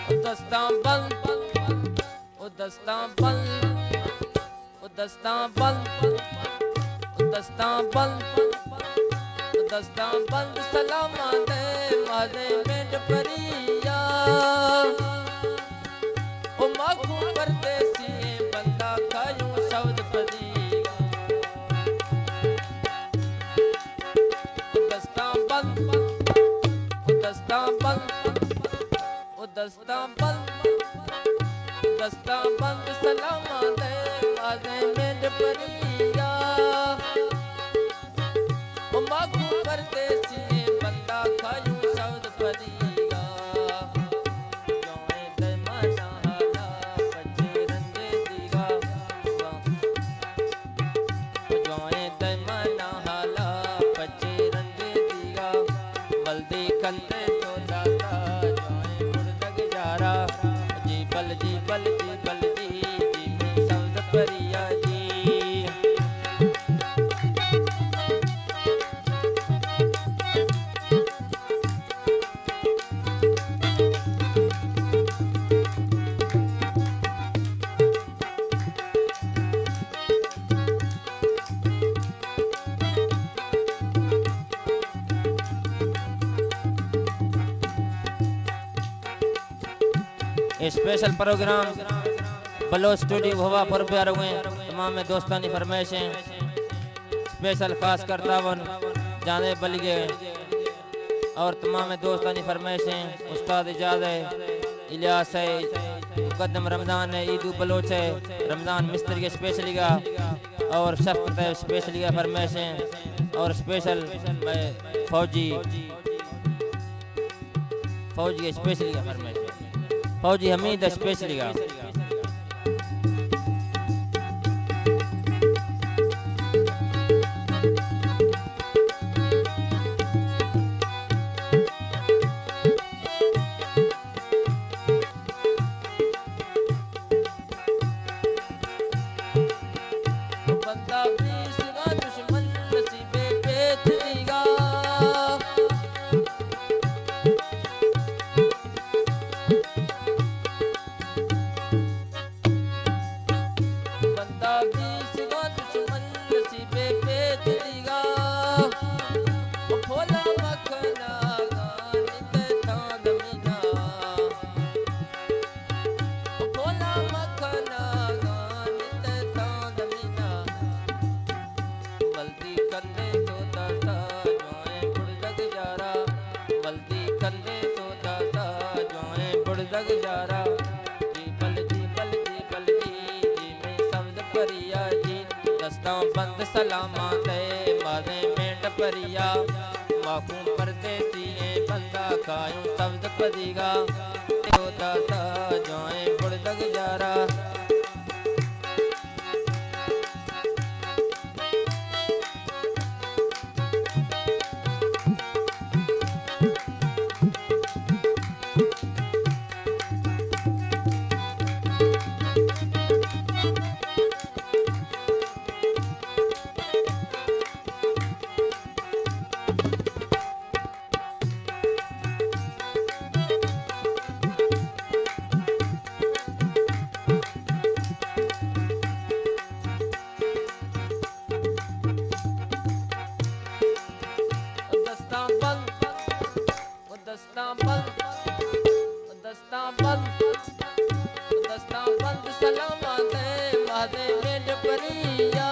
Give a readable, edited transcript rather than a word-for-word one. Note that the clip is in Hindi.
दस्तां बंद, ओ दस्तां बंद, ओ दस्तां बंद, ओ दस्तां बंद, ओ दस्तां बंद सलामा दे मादे मेंढ परिया ओ माखू परदेसी बंदा खायूं शब्द पदीगा ओ दस्तां बंद, ओ दस्तां बंद, ओ दस्तां बंद, दस्तां बंद सलामा दे मादे मेंढ परिया ओ माखू परदेसी बंदा खायूं शब्द पदीगा जोए दे मना हाला बच्चे रंजे दीगा जोए दे मना हाला बच्चे रंजे दीगा बल्दी कंदे तो दाता जोए मुर्दग जारा जी बल जी बल जी बल जी जी में शब्द परिया जी स्पेशल प्रोग्राम बलोच स्टूडियो हवा पर प्यार हुए तमाम दोस्तानी फरमाइशें स्पेशल खास करतावन जाने बलिगे और तमाम दोस्तानी फरमाइशें उस्ताद इजाज़ है इलियास है मुकद्दम रमज़ान है ईदू बलोच है रमज़ान मिस्त्री के स्पेशली का और शफ़क़त है स्पेशली का फरमाइशें और स्पेशल फौजी के स्पेशली का फरमाइश फौजी हमीद स्पेशली का बंदा बीसगा दुश्मन नसीबे बेच दीगा बंदा बीसगा दुश्मन नसीबे बेच दीगा भोला मखना गानित थान मीना भोला मखना गानित थान मीना बल्दी कंदे तो दाता जोए बुड़दग जारा बल्दी कंदे तो दाता जोए बुड़दग जारा जी बल जी बल जी बल जी जी में शब्द परिया जी दस्तां बंद सलामा दे मादे मेंढ परिया माखू परदेसी बंदा खायूं शब्द पदीगा तो दाता जोए बुड़दग जारा दस्तां बंद, ओ दस्तां बंद, ओ दस्तां बंद, ओ दस्तां बंद सलामा दे मादे मेंढ परिया